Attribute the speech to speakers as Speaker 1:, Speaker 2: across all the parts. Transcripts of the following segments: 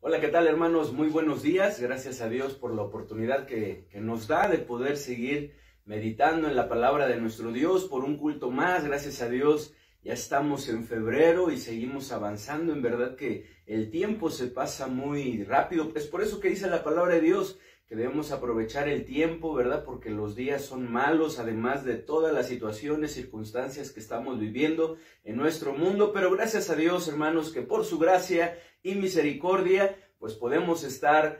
Speaker 1: Hola, ¿qué tal, hermanos? Muy buenos días. Gracias a Dios por la oportunidad que nos da de poder seguir meditando en la palabra de nuestro Dios por un culto más. Gracias a Dios, ya estamos en febrero y seguimos avanzando. En verdad que el tiempo se pasa muy rápido. Es por eso que dice la palabra de Dios que debemos aprovechar el tiempo, ¿verdad? Porque los días son malos, además de todas las situaciones, circunstancias que estamos viviendo en nuestro mundo. Pero gracias a Dios, hermanos, que por su gracia y misericordia, pues podemos estar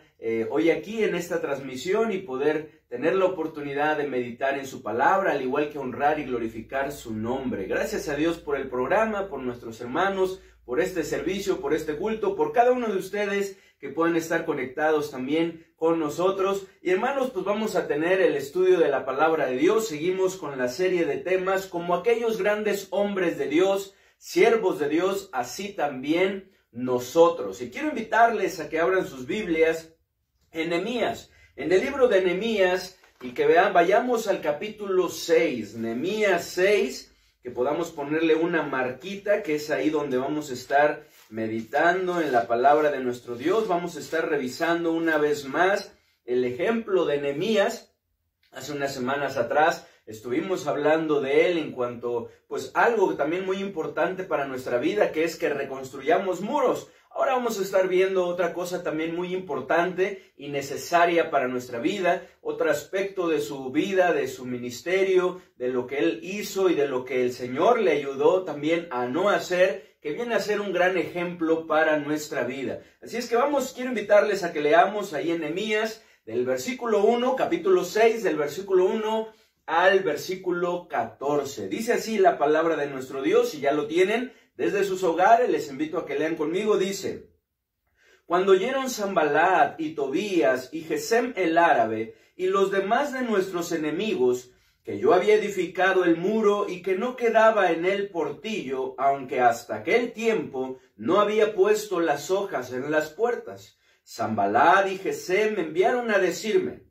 Speaker 1: hoy aquí en esta transmisión y poder tener la oportunidad de meditar en su palabra, al igual que honrar y glorificar su nombre. Gracias a Dios por el programa, por nuestros hermanos, por este servicio, por este culto, por cada uno de ustedes que pueden estar conectados también con nosotros. Y hermanos, pues vamos a tener el estudio de la palabra de Dios. Seguimos con la serie de temas como aquellos grandes hombres de Dios, siervos de Dios, así también nosotros. Y quiero invitarles a que abran sus Biblias en Nehemías, en el libro de Nehemías, y que vayamos al capítulo 6, Nehemías 6, que podamos ponerle una marquita, que es ahí donde vamos a estar meditando en la palabra de nuestro Dios. Vamos a estar revisando una vez más el ejemplo de Nehemías. Hace unas semanas atrás estuvimos hablando de él en cuanto, pues, algo también muy importante para nuestra vida, que es que reconstruyamos muros. Ahora vamos a estar viendo otra cosa también muy importante y necesaria para nuestra vida, otro aspecto de su vida, de su ministerio, de lo que él hizo y de lo que el Señor le ayudó también a no hacer, que viene a ser un gran ejemplo para nuestra vida. Así es que quiero invitarles a que leamos ahí en Nehemías, del versículo 1, capítulo 6, del versículo 1 al versículo 14. Dice así la palabra de nuestro Dios, si ya lo tienen desde sus hogares, les invito a que lean conmigo. Dice: Cuando oyeron Sanballat y Tobías y Gesem el árabe y los demás de nuestros enemigos, que yo había edificado el muro y que no quedaba en él portillo, aunque hasta aquel tiempo no había puesto las hojas en las puertas, Sanballat y Gesem me enviaron a decirme: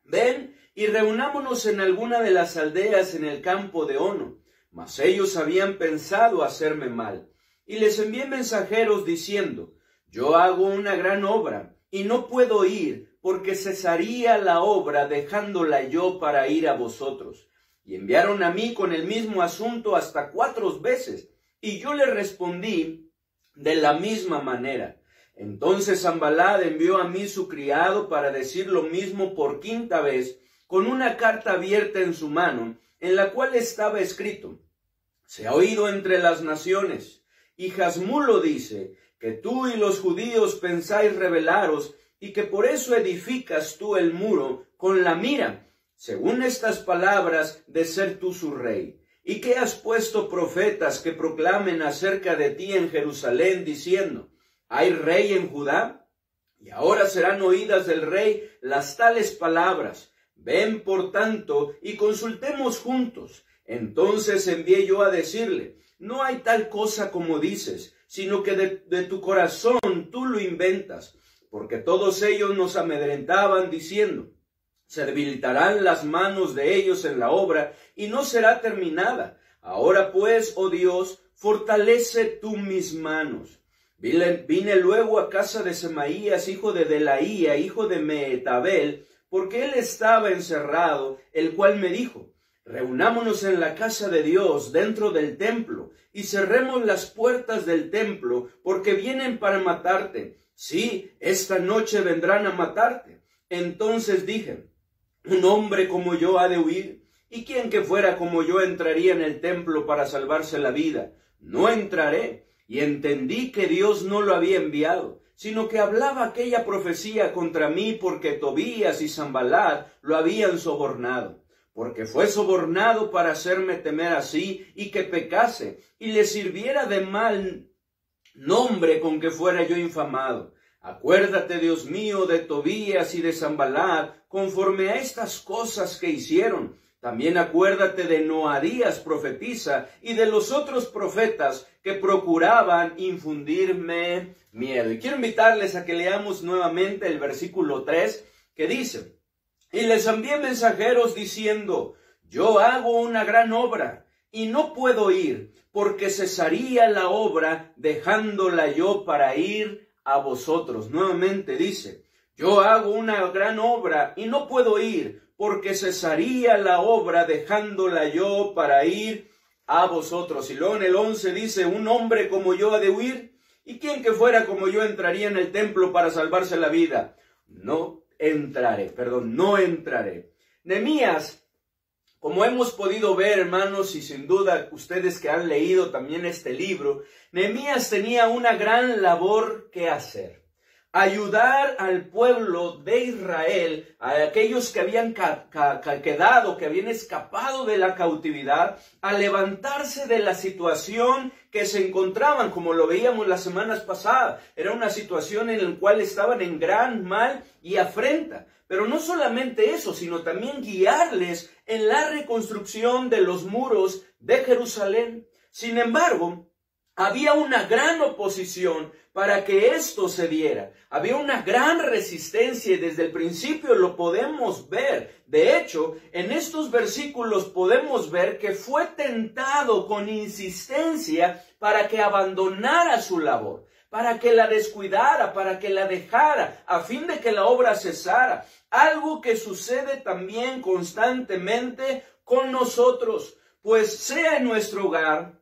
Speaker 1: Ven y reunámonos en alguna de las aldeas en el campo de Ono. Mas ellos habían pensado hacerme mal. Y les envié mensajeros diciendo: Yo hago una gran obra, y no puedo ir, porque cesaría la obra dejándola yo para ir a vosotros. Y enviaron a mí con el mismo asunto hasta 4 veces, y yo les respondí de la misma manera. Entonces Sanballat envió a mí su criado para decir lo mismo por 5ª vez, con una carta abierta en su mano, en la cual estaba escrito: Se ha oído entre las naciones, y Jasmulo dice, que tú y los judíos pensáis rebelaros, y que por eso edificas tú el muro con la mira, según estas palabras, de ser tú su rey, y que has puesto profetas que proclamen acerca de ti en Jerusalén, diciendo: ¿Hay rey en Judá? Y ahora serán oídas del rey las tales palabras. Ven, por tanto, y consultemos juntos. Entonces envié yo a decirle: No hay tal cosa como dices, sino que de tu corazón tú lo inventas. Porque todos ellos nos amedrentaban diciendo: Se debilitarán las manos de ellos en la obra, y no será terminada. Ahora pues, oh Dios, fortalece tú mis manos. Vine luego a casa de Semaías, hijo de Delaía, hijo de Mehetabel, porque él estaba encerrado, el cual me dijo: Reunámonos en la casa de Dios, dentro del templo, y cerremos las puertas del templo, porque vienen para matarte. Sí, esta noche vendrán a matarte. Entonces dije: Un hombre como yo ha de huir, y quien que fuera como yo entraría en el templo para salvarse la vida. No entraré. Y entendí que Dios no lo había enviado, sino que hablaba aquella profecía contra mí, porque Tobías y Sanballat lo habían sobornado. Porque fue sobornado para hacerme temer así, y que pecase, y le sirviera de mal nombre con que fuera yo infamado. Acuérdate, Dios mío, de Tobías y de Sanballat, conforme a estas cosas que hicieron. También acuérdate de Noadías profetisa y de los otros profetas que procuraban infundirme miedo. Y quiero invitarles a que leamos nuevamente el versículo 3, que dice: Y les envié mensajeros diciendo: Yo hago una gran obra, y no puedo ir, porque cesaría la obra dejándola yo para ir a vosotros. Nuevamente dice, yo hago una gran obra y no puedo ir, porque cesaría la obra dejándola yo para ir a vosotros. Y luego en el 11 dice, un hombre como yo ha de huir, y quien que fuera como yo entraría en el templo para salvarse la vida. No entraré. Nehemías, como hemos podido ver, hermanos, y sin duda ustedes que han leído también este libro, Nehemías tenía una gran labor que hacer. Ayudar al pueblo de Israel, a aquellos que habían quedado, que habían escapado de la cautividad, a levantarse de la situación que se encontraban, como lo veíamos las semanas pasadas. Era una situación en la cual estaban en gran mal y afrenta. Pero no solamente eso, sino también guiarles en la reconstrucción de los muros de Jerusalén. Sin embargo, había una gran oposición para que esto se diera. Había una gran resistencia y desde el principio lo podemos ver. De hecho, en estos versículos podemos ver que fue tentado con insistencia para que abandonara su labor, para que la descuidara, para que la dejara, a fin de que la obra cesara. Algo que sucede también constantemente con nosotros, pues sea en nuestro hogar,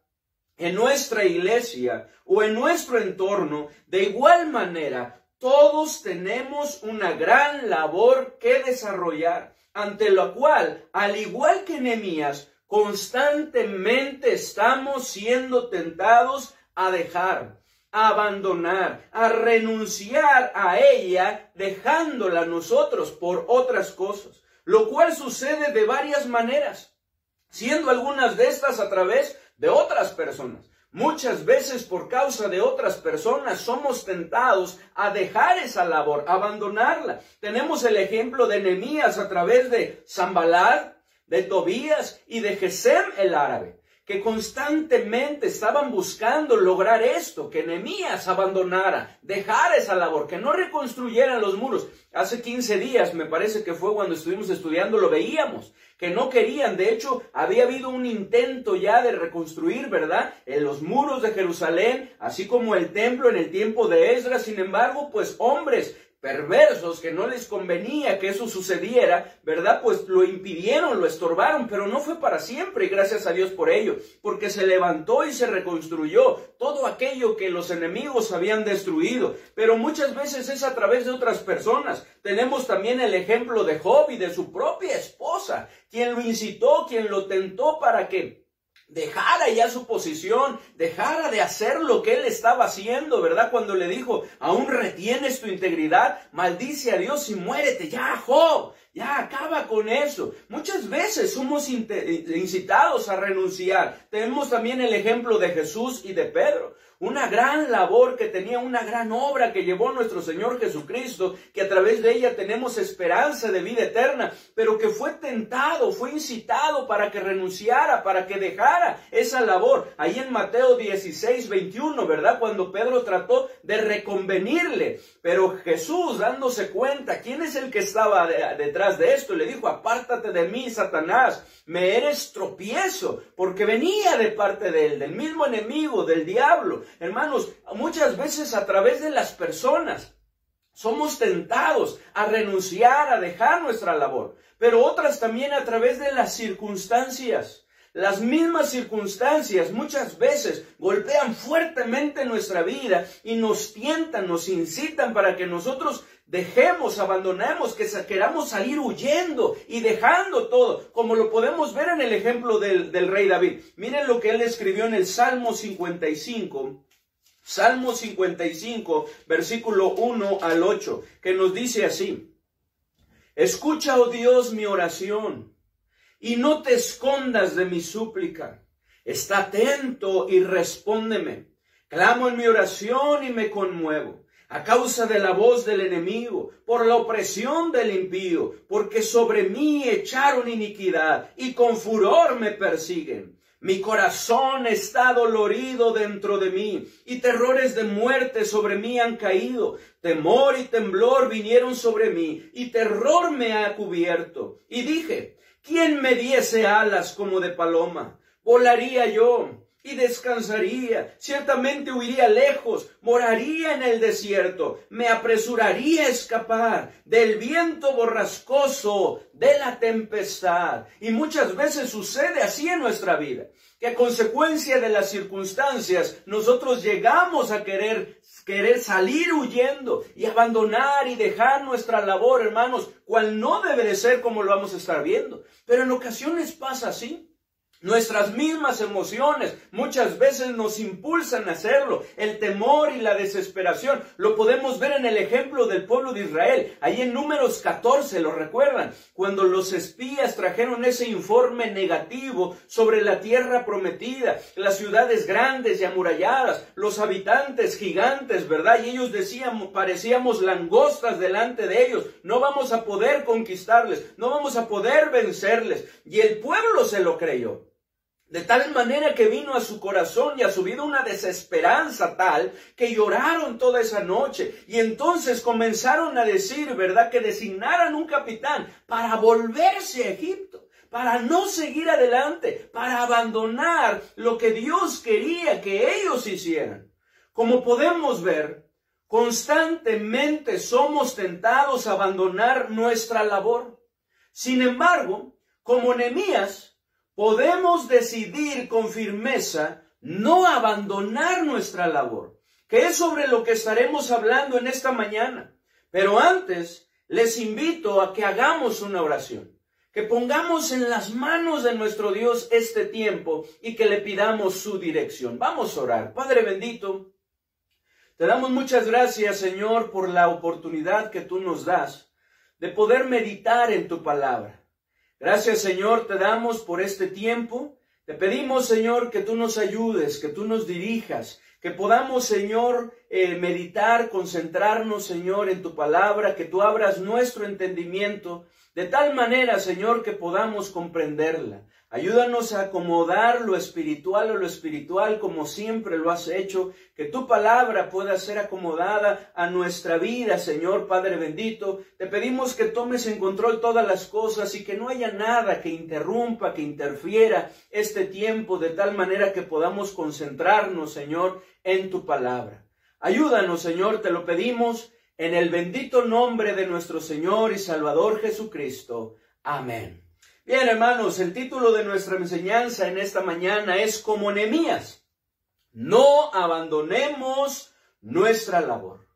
Speaker 1: en nuestra iglesia o en nuestro entorno, de igual manera, todos tenemos una gran labor que desarrollar, ante la cual, al igual que Nehemías, constantemente estamos siendo tentados a dejar, a abandonar, a renunciar a ella, dejándola nosotros por otras cosas, lo cual sucede de varias maneras, siendo algunas de estas a través de otras personas. Muchas veces por causa de otras personas somos tentados a dejar esa labor, a abandonarla. Tenemos el ejemplo de Nehemías a través de Sanballat, de Tobías y de Gesem el árabe, que constantemente estaban buscando lograr esto, que Nehemías abandonara, dejara esa labor, que no reconstruyeran los muros. Hace 15 días, me parece que fue cuando estuvimos estudiando, lo veíamos, que no querían. De hecho, había habido un intento ya de reconstruir, ¿verdad?, en los muros de Jerusalén, así como el templo en el tiempo de Esdras. Sin embargo, pues hombres perversos que no les convenía que eso sucediera, ¿verdad?, pues lo impidieron, lo estorbaron, pero no fue para siempre, y gracias a Dios por ello, porque se levantó y se reconstruyó todo aquello que los enemigos habían destruido. Pero muchas veces es a través de otras personas. Tenemos también el ejemplo de Job y de su propia esposa, quien lo incitó, quien lo tentó para que dejara ya su posición, dejara de hacer lo que él estaba haciendo, ¿verdad? Cuando le dijo, aún retienes tu integridad, maldice a Dios y muérete, ya, Job, ya acaba con eso. Muchas veces somos incitados a renunciar. Tenemos también el ejemplo de Jesús y de Pedro. Una gran labor que tenía, una gran obra que llevó nuestro Señor Jesucristo, que a través de ella tenemos esperanza de vida eterna, pero que fue tentado, fue incitado para que renunciara, para que dejara esa labor. Ahí en Mateo 16:21, ¿verdad?, cuando Pedro trató de reconvenirle, pero Jesús, dándose cuenta quién es el que estaba detrás de esto, le dijo, apártate de mí, Satanás, me eres tropiezo, porque venía de parte de él, del mismo enemigo, del diablo. Hermanos, muchas veces a través de las personas somos tentados a renunciar, a dejar nuestra labor, pero otras también a través de las circunstancias. Las mismas circunstancias muchas veces golpean fuertemente nuestra vida y nos tientan, nos incitan para que nosotros dejemos, abandonemos, que queramos salir huyendo y dejando todo, como lo podemos ver en el ejemplo del rey David. Miren lo que él escribió en el Salmo 55, versículo 1 al 8, que nos dice así: escucha, oh Dios, mi oración, y no te escondas de mi súplica. Está atento y respóndeme. Clamo en mi oración y me conmuevo, a causa de la voz del enemigo, por la opresión del impío, porque sobre mí echaron iniquidad y con furor me persiguen. Mi corazón está dolorido dentro de mí, y terrores de muerte sobre mí han caído. Temor y temblor vinieron sobre mí, y terror me ha cubierto. Y dije, ¿quién me diese alas como de paloma? Volaría yo, y descansaría. Ciertamente huiría lejos, moraría en el desierto, me apresuraría a escapar del viento borrascoso, de la tempestad. Y muchas veces sucede así en nuestra vida, que a consecuencia de las circunstancias nosotros llegamos a querer salir huyendo y abandonar y dejar nuestra labor, hermanos, cual no debe de ser como lo vamos a estar viendo. Pero en ocasiones pasa así. Nuestras mismas emociones muchas veces nos impulsan a hacerlo. El temor y la desesperación lo podemos ver en el ejemplo del pueblo de Israel. Ahí en Números 14, ¿lo recuerdan? Cuando los espías trajeron ese informe negativo sobre la tierra prometida, las ciudades grandes y amuralladas, los habitantes gigantes, ¿verdad? Y ellos decían, parecíamos langostas delante de ellos. No vamos a poder conquistarles, no vamos a poder vencerles. Y el pueblo se lo creyó. De tal manera que vino a su corazón y a su vida una desesperanza tal que lloraron toda esa noche. Y entonces comenzaron a decir, ¿verdad?, que designaran un capitán para volverse a Egipto, para no seguir adelante, para abandonar lo que Dios quería que ellos hicieran. Como podemos ver, constantemente somos tentados a abandonar nuestra labor. Sin embargo, como Nehemías, podemos decidir con firmeza no abandonar nuestra labor, que es sobre lo que estaremos hablando en esta mañana. Pero antes, les invito a que hagamos una oración, que pongamos en las manos de nuestro Dios este tiempo y que le pidamos su dirección. Vamos a orar. Padre bendito, te damos muchas gracias, Señor, por la oportunidad que tú nos das de poder meditar en tu palabra. Gracias, Señor, te damos por este tiempo. Te pedimos, Señor, que tú nos ayudes, que tú nos dirijas, que podamos, Señor, meditar, concentrarnos, Señor, en tu palabra, que tú abras nuestro entendimiento de tal manera, Señor, que podamos comprenderla. Ayúdanos a acomodar lo espiritual a lo espiritual como siempre lo has hecho, que tu palabra pueda ser acomodada a nuestra vida, Señor Padre bendito. Te pedimos que tomes en control todas las cosas y que no haya nada que interrumpa, que interfiera este tiempo de tal manera que podamos concentrarnos, Señor, en tu palabra. Ayúdanos, Señor, te lo pedimos en el bendito nombre de nuestro Señor y Salvador Jesucristo. Amén. Bien, hermanos, el título de nuestra enseñanza en esta mañana es como Nehemías. No abandonemos nuestra labor.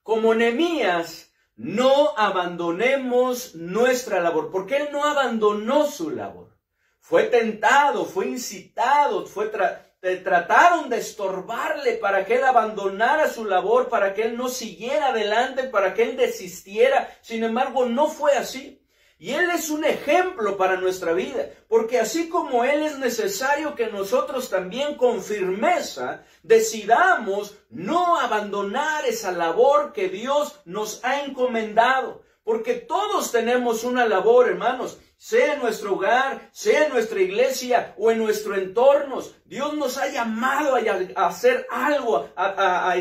Speaker 1: Como Nehemías, no abandonemos nuestra labor, porque él no abandonó su labor. Fue tentado, fue incitado, trataron de estorbarle para que él abandonara su labor, para que él no siguiera adelante, para que él desistiera. Sin embargo, no fue así. Y él es un ejemplo para nuestra vida, porque así como él es necesario que nosotros también con firmeza decidamos no abandonar esa labor que Dios nos ha encomendado. Porque todos tenemos una labor, hermanos, sea en nuestro hogar, sea en nuestra iglesia o en nuestro entorno. Dios nos ha llamado a hacer algo, a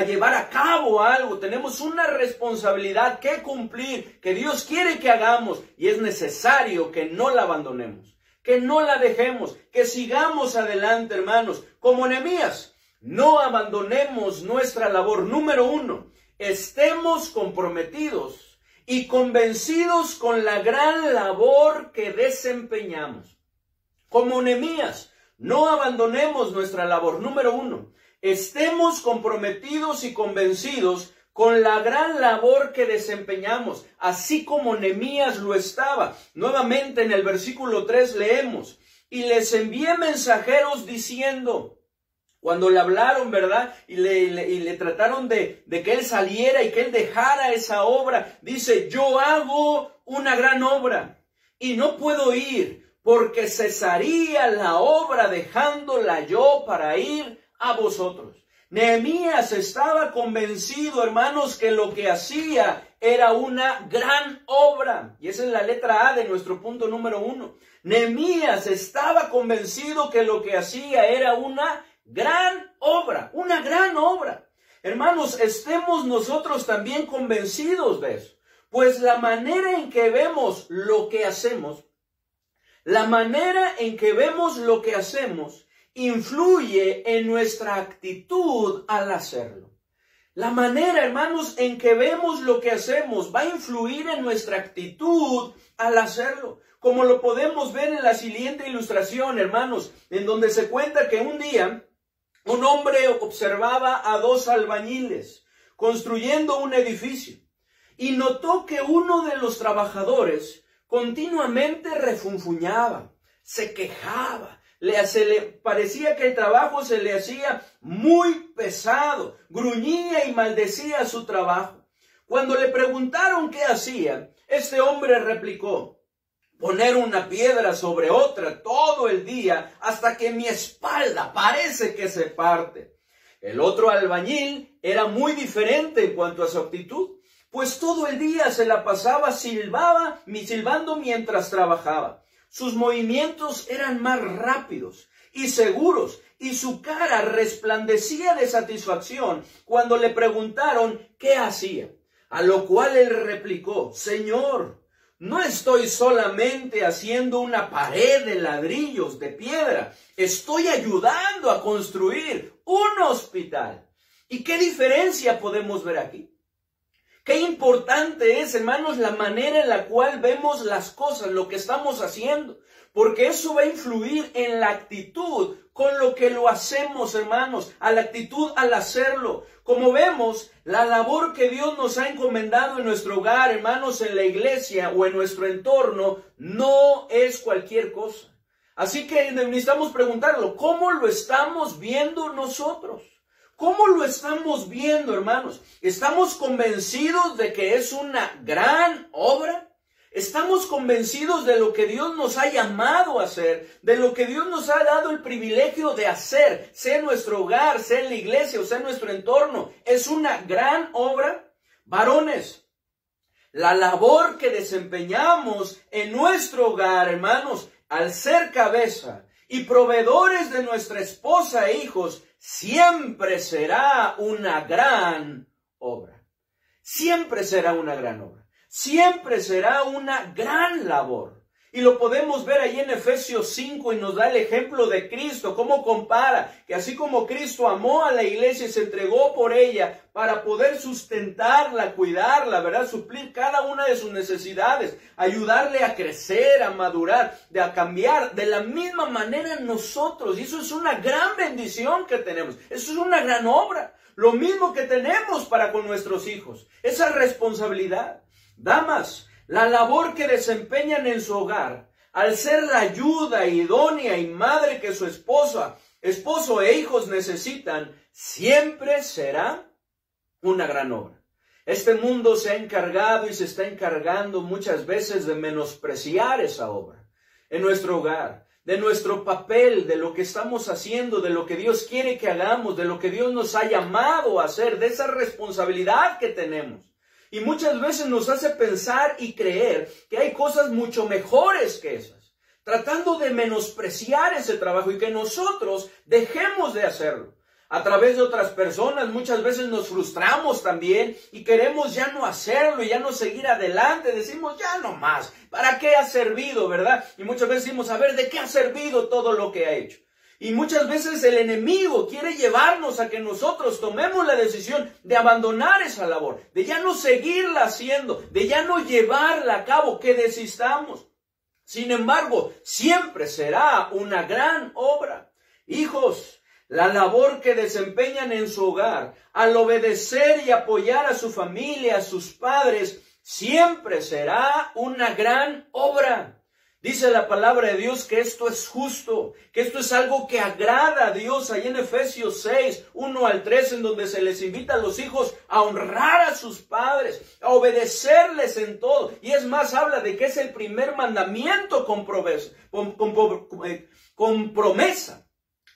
Speaker 1: llevar a cabo algo. Tenemos una responsabilidad que cumplir, que Dios quiere que hagamos, y es necesario que no la abandonemos, que no la dejemos, que sigamos adelante, hermanos. Como Nehemías, no abandonemos nuestra labor. Número 1, estemos comprometidos y convencidos con la gran labor que desempeñamos. Como Nehemías, no abandonemos nuestra labor. Número 1, estemos comprometidos y convencidos con la gran labor que desempeñamos, así como Nehemías lo estaba. Nuevamente en el versículo 3 leemos, y les envié mensajeros diciendo, cuando le hablaron, ¿verdad? Y le trataron de que él saliera y que él dejara esa obra. Dice, yo hago una gran obra y no puedo ir porque cesaría la obra dejándola yo para ir a vosotros. Nehemías estaba convencido, hermanos, que lo que hacía era una gran obra. Y esa es la letra A de nuestro punto número 1. Nehemías estaba convencido que lo que hacía era una gran obra, una gran obra. Hermanos, estemos nosotros también convencidos de eso. Pues la manera en que vemos lo que hacemos, influye en nuestra actitud al hacerlo. La manera, hermanos, en que vemos lo que hacemos va a influir en nuestra actitud al hacerlo. Como lo podemos ver en la siguiente ilustración, hermanos, en donde se cuenta que un día un hombre observaba a dos albañiles construyendo un edificio y notó que uno de los trabajadores continuamente refunfuñaba, se quejaba. Se le parecía que el trabajo se le hacía muy pesado, gruñía y maldecía su trabajo. Cuando le preguntaron qué hacía, este hombre replicó: poner una piedra sobre otra todo el día hasta que mi espalda parece que se parte. El otro albañil era muy diferente en cuanto a su actitud, pues todo el día se la pasaba silbando mientras trabajaba. Sus movimientos eran más rápidos y seguros, y su cara resplandecía de satisfacción cuando le preguntaron qué hacía. A lo cual él replicó: Señor, no estoy solamente haciendo una pared de ladrillos de piedra, estoy ayudando a construir un hospital. ¿Y qué diferencia podemos ver aquí? Qué importante es, hermanos, la manera en la cual vemos las cosas, lo que estamos haciendo, porque eso va a influir en la actitud con lo que lo hacemos, hermanos, a la actitud al hacerlo. Como vemos, la labor que Dios nos ha encomendado en nuestro hogar, hermanos, en la iglesia o en nuestro entorno, no es cualquier cosa. Así que necesitamos preguntarlo: ¿cómo lo estamos viendo nosotros? ¿Cómo lo estamos viendo, hermanos? ¿Estamos convencidos de que es una gran obra? ¿Estamos convencidos de lo que Dios nos ha llamado a hacer? ¿De lo que Dios nos ha dado el privilegio de hacer? Sea en nuestro hogar, sea en la iglesia o sea en nuestro entorno. ¿Es una gran obra? Varones, la labor que desempeñamos en nuestro hogar, hermanos, al ser cabeza y proveedores de nuestra esposa e hijos, siempre será una gran obra. Siempre será una gran obra. Siempre será una gran labor. Y lo podemos ver ahí en Efesios 5 y nos da el ejemplo de Cristo, cómo compara que así como Cristo amó a la iglesia y se entregó por ella para poder sustentarla, cuidarla, ¿verdad? Suplir cada una de sus necesidades, ayudarle a crecer, a madurar, a cambiar, de la misma manera nosotros. Y eso es una gran bendición que tenemos. Eso es una gran obra. Lo mismo que tenemos para con nuestros hijos. Esa responsabilidad. Damas, la labor que desempeñan en su hogar, al ser la ayuda idónea y madre que su esposo e hijos necesitan, siempre será una gran obra. Este mundo se ha encargado y se está encargando muchas veces de menospreciar esa obra en nuestro hogar, de nuestro papel, de lo que estamos haciendo, de lo que Dios quiere que hagamos, de lo que Dios nos ha llamado a hacer, de esa responsabilidad que tenemos. Y muchas veces nos hace pensar y creer que hay cosas mucho mejores que esas, tratando de menospreciar ese trabajo y que nosotros dejemos de hacerlo. A través de otras personas muchas veces nos frustramos también y queremos ya no hacerlo y ya no seguir adelante. Decimos: ya no más, ¿para qué ha servido, verdad? Y muchas veces decimos: a ver, ¿de qué ha servido todo lo que ha hecho? Y muchas veces el enemigo quiere llevarnos a que nosotros tomemos la decisión de abandonar esa labor, de ya no seguirla haciendo, de ya no llevarla a cabo, que desistamos. Sin embargo, siempre será una gran obra. Hijos, la labor que desempeñan en su hogar, al obedecer y apoyar a su familia, a sus padres, siempre será una gran obra. Dice la palabra de Dios que esto es justo, que esto es algo que agrada a Dios. Ahí en Efesios 6, 1 al 3, en donde se les invita a los hijos a honrar a sus padres, a obedecerles en todo. Y es más, habla de que es el primer mandamiento con promesa.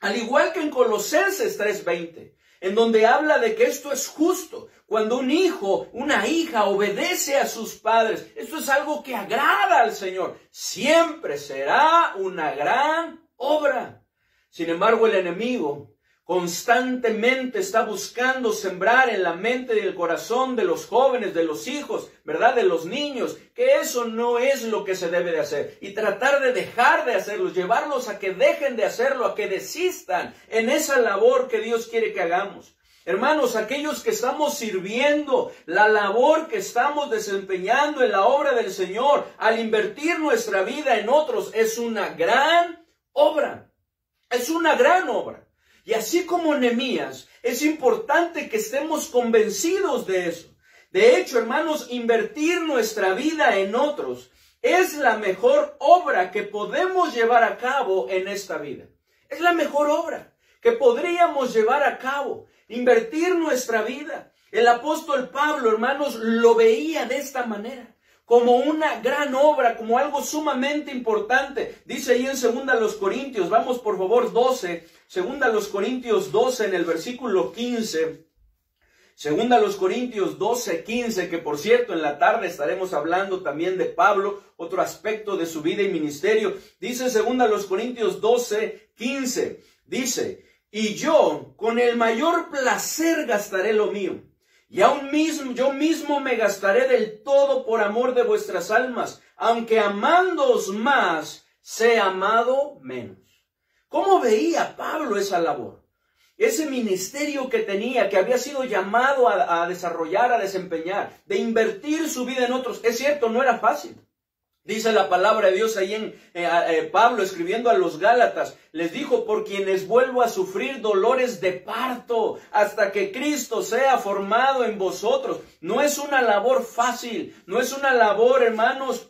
Speaker 1: Al igual que en Colosenses 3:20, en donde habla de que esto es justo. Cuando un hijo, una hija obedece a sus padres, esto es algo que agrada al Señor. Siempre será una gran obra. Sin embargo, el enemigo, constantemente está buscando sembrar en la mente y el corazón de los jóvenes, de los hijos, ¿verdad? De los niños, que eso no es lo que se debe de hacer. Y tratar de dejar de hacerlo, llevarlos a que dejen de hacerlo, a que desistan en esa labor que Dios quiere que hagamos. Hermanos, aquellos que estamos sirviendo, la labor que estamos desempeñando en la obra del Señor, al invertir nuestra vida en otros, es una gran obra. Es una gran obra. Y así como Nehemías, es importante que estemos convencidos de eso. De hecho, hermanos, invertir nuestra vida en otros es la mejor obra que podemos llevar a cabo en esta vida. Es la mejor obra que podríamos llevar a cabo. Invertir nuestra vida. El apóstol Pablo, hermanos, lo veía de esta manera, como una gran obra, como algo sumamente importante. Dice ahí en 2 Corintios, vamos por favor 12, 2 Corintios 12 en el versículo 15. 2 Corintios 12, 15, que por cierto en la tarde estaremos hablando también de Pablo, otro aspecto de su vida y ministerio. Dice 2 Corintios 12, 15, dice: y yo con el mayor placer gastaré lo mío, y aún yo mismo me gastaré del todo por amor de vuestras almas, aunque amándoos más, sea amado menos. ¿Cómo veía Pablo esa labor? Ese ministerio que tenía, que había sido llamado a desarrollar, a desempeñar, de invertir su vida en otros. Es cierto, no era fácil. Dice la palabra de Dios ahí en Pablo escribiendo a los Gálatas, les dijo: por quienes vuelvo a sufrir dolores de parto hasta que Cristo sea formado en vosotros. No es una labor fácil, no es una labor, hermanos,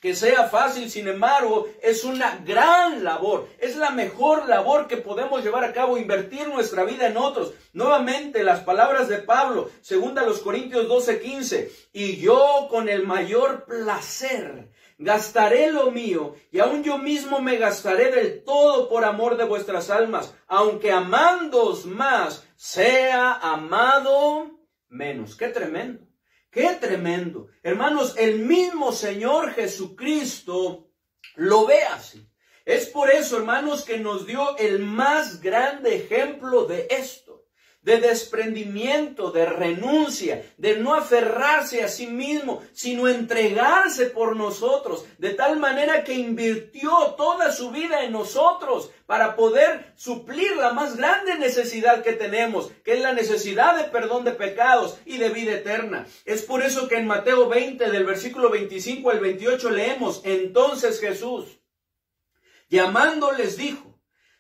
Speaker 1: que sea fácil. Sin embargo, es una gran labor, es la mejor labor que podemos llevar a cabo, invertir nuestra vida en otros. Nuevamente las palabras de Pablo, 2 Corintios 12, 15, y yo con el mayor placer gastaré lo mío, y aún yo mismo me gastaré del todo por amor de vuestras almas, aunque amándoos más, sea amado menos. ¡Qué tremendo! ¡Qué tremendo! Hermanos, el mismo Señor Jesucristo lo ve así. Es por eso, hermanos, que nos dio el más grande ejemplo de esto, de desprendimiento, de renuncia, de no aferrarse a sí mismo, sino entregarse por nosotros, de tal manera que invirtió toda su vida en nosotros para poder suplir la más grande necesidad que tenemos, que es la necesidad de perdón de pecados y de vida eterna. Es por eso que en Mateo 20, del versículo 25 al 28 leemos: entonces Jesús, llamándoles, dijo: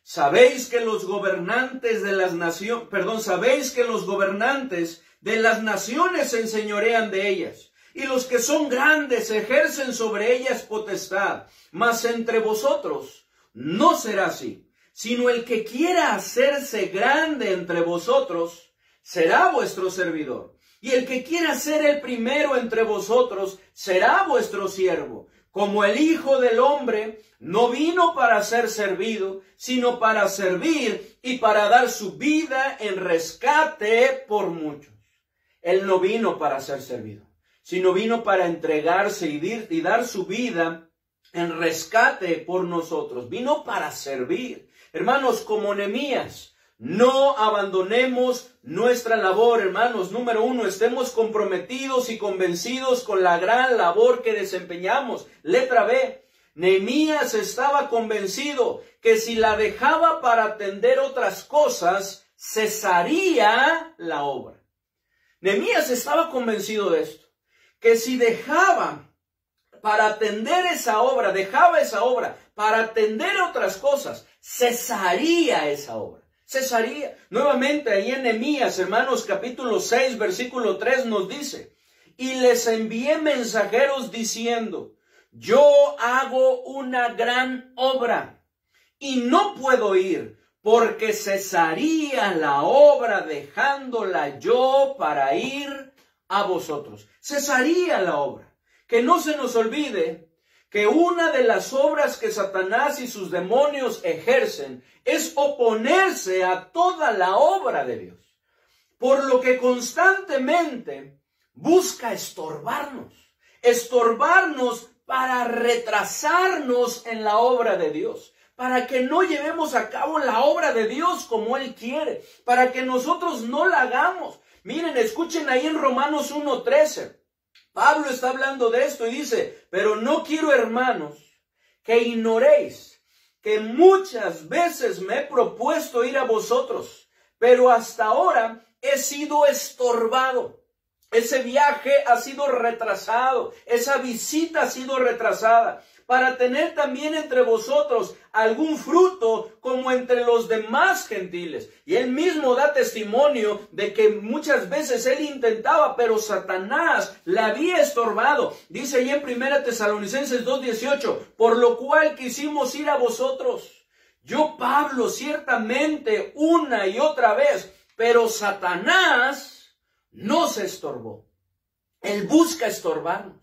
Speaker 1: sabéis que los gobernantes de las naciones, se enseñorean de ellas, y los que son grandes ejercen sobre ellas potestad. Mas entre vosotros no será así, sino el que quiera hacerse grande entre vosotros será vuestro servidor, y el que quiera ser el primero entre vosotros será vuestro siervo. Como el Hijo del Hombre no vino para ser servido, sino para servir y para dar su vida en rescate por muchos. Él no vino para ser servido, sino vino para entregarse y dar su vida en rescate por nosotros. Vino para servir. Hermanos, como Nehemías, no abandonemos nuestra labor, hermanos. Número 1, estemos comprometidos y convencidos con la gran labor que desempeñamos. Letra B, Nehemías estaba convencido que si la dejaba para atender otras cosas, cesaría la obra. Nehemías estaba convencido de esto, que si dejaba para atender esa obra, dejaba esa obra para atender otras cosas, cesaría esa obra. Cesaría. Nuevamente ahí en Nehemías, hermanos, capítulo 6, versículo 3 nos dice: y les envié mensajeros diciendo: yo hago una gran obra y no puedo ir, porque cesaría la obra dejándola yo para ir a vosotros. Cesaría la obra. Que no se nos olvide que una de las obras que Satanás y sus demonios ejercen es oponerse a toda la obra de Dios, por lo que constantemente busca estorbarnos para retrasarnos en la obra de Dios, para que no llevemos a cabo la obra de Dios como Él quiere, para que nosotros no la hagamos. Miren, escuchen ahí en Romanos 1:13. Pablo está hablando de esto y dice, pero no quiero, hermanos, que ignoréis que muchas veces me he propuesto ir a vosotros, pero hasta ahora he sido estorbado. Ese viaje ha sido retrasado, esa visita ha sido retrasada, para tener también entre vosotros algún fruto como entre los demás gentiles. Y él mismo da testimonio de que muchas veces él intentaba, pero Satanás le había estorbado. Dice ahí en 1 Tesalonicenses 2:18, por lo cual quisimos ir a vosotros. Yo, Pablo, ciertamente una y otra vez, pero Satanás no se estorbó. Él busca estorbarnos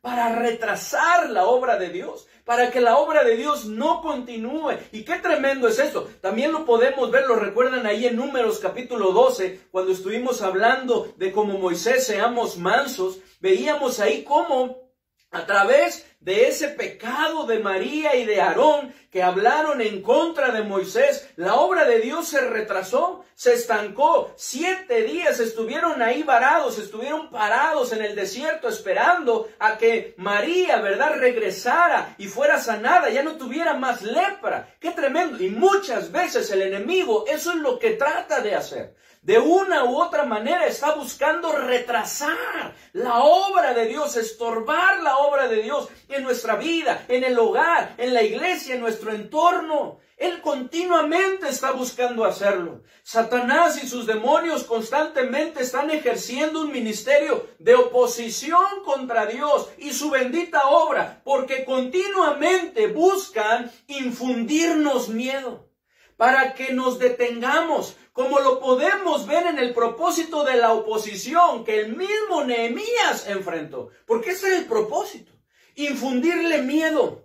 Speaker 1: para retrasar la obra de Dios, para que la obra de Dios no continúe. Y qué tremendo es eso. También lo podemos ver, lo recuerdan ahí en Números capítulo 12, cuando estuvimos hablando de cómo Moisés seamos mansos, veíamos ahí cómo a través de ese pecado de María y de Aarón que hablaron en contra de Moisés, la obra de Dios se retrasó, se estancó. 7 días estuvieron ahí varados, estuvieron parados en el desierto esperando a que María, ¿verdad?, regresara y fuera sanada, ya no tuviera más lepra. ¡Qué tremendo! Y muchas veces el enemigo eso es lo que trata de hacer. De una u otra manera está buscando retrasar la obra de Dios, estorbar la obra de Dios en nuestra vida, en el hogar, en la iglesia, en nuestro entorno. Él continuamente está buscando hacerlo. Satanás y sus demonios constantemente están ejerciendo un ministerio de oposición contra Dios y su bendita obra, porque continuamente buscan infundirnos miedo, para que nos detengamos, como lo podemos ver en el propósito de la oposición que el mismo Nehemías enfrentó. Porque ese era el propósito, infundirle miedo,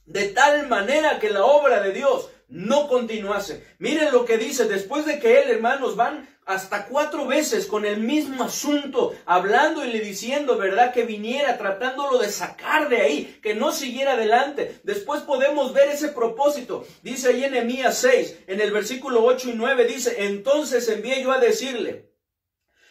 Speaker 1: de tal manera que la obra de Dios no continuase. Miren lo que dice, después de que él, hermanos, van hasta 4 veces con el mismo asunto, hablando y le diciendo, ¿verdad?, que viniera, tratándolo de sacar de ahí, que no siguiera adelante. Después podemos ver ese propósito. Dice ahí en Nehemías 6, en el versículo 8 y 9, dice, entonces envié yo a decirle,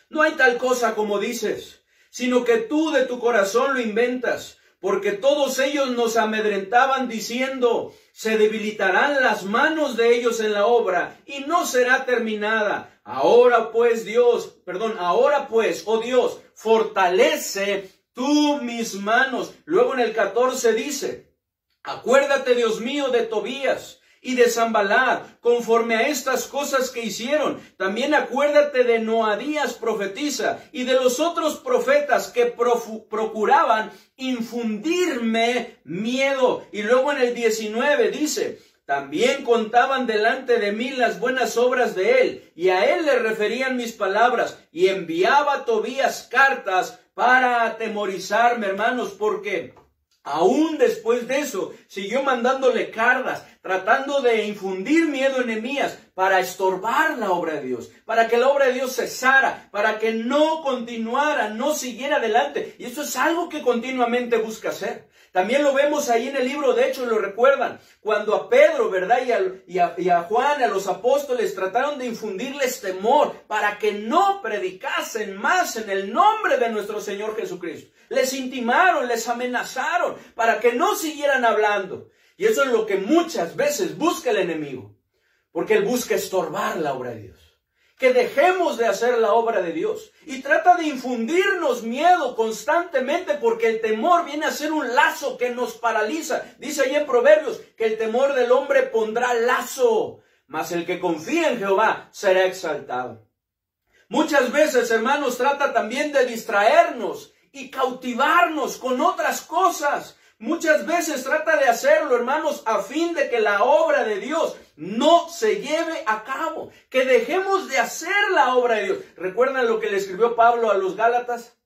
Speaker 1: no hay tal cosa como dices, sino que tú de tu corazón lo inventas, porque todos ellos nos amedrentaban diciendo, se debilitarán las manos de ellos en la obra y no será terminada. Ahora pues, oh Dios, fortalece tú mis manos. Luego en el 14 dice, acuérdate, Dios mío, de Tobías y de Sanballat, conforme a estas cosas que hicieron. También acuérdate de Noadías profetisa y de los otros profetas que procuraban infundirme miedo. Y luego en el 19 dice, también contaban delante de mí las buenas obras de él, y a él le referían mis palabras, y enviaba a Tobías cartas para atemorizarme, hermanos, porque aún después de eso, siguió mandándole cartas, tratando de infundir miedo en Nehemías para estorbar la obra de Dios, para que la obra de Dios cesara, para que no continuara, no siguiera adelante. Y eso es algo que continuamente busca hacer. También lo vemos ahí en el libro de Hechos, lo recuerdan, cuando a Pedro, ¿verdad?, y a Juan, a los apóstoles, trataron de infundirles temor para que no predicasen más en el nombre de nuestro Señor Jesucristo. Les intimaron, les amenazaron para que no siguieran hablando. Y eso es lo que muchas veces busca el enemigo, porque él busca estorbar la obra de Dios. Que dejemos de hacer la obra de Dios. Y trata de infundirnos miedo constantemente, porque el temor viene a ser un lazo que nos paraliza. Dice ahí en Proverbios que el temor del hombre pondrá lazo, mas el que confía en Jehová será exaltado. Muchas veces, hermanos, trata también de distraernos y cautivarnos con otras cosas. Muchas veces trata de hacerlo, hermanos, a fin de que la obra de Dios no se lleve a cabo, que dejemos de hacer la obra de Dios. ¿Recuerdan lo que le escribió Pablo a los Gálatas?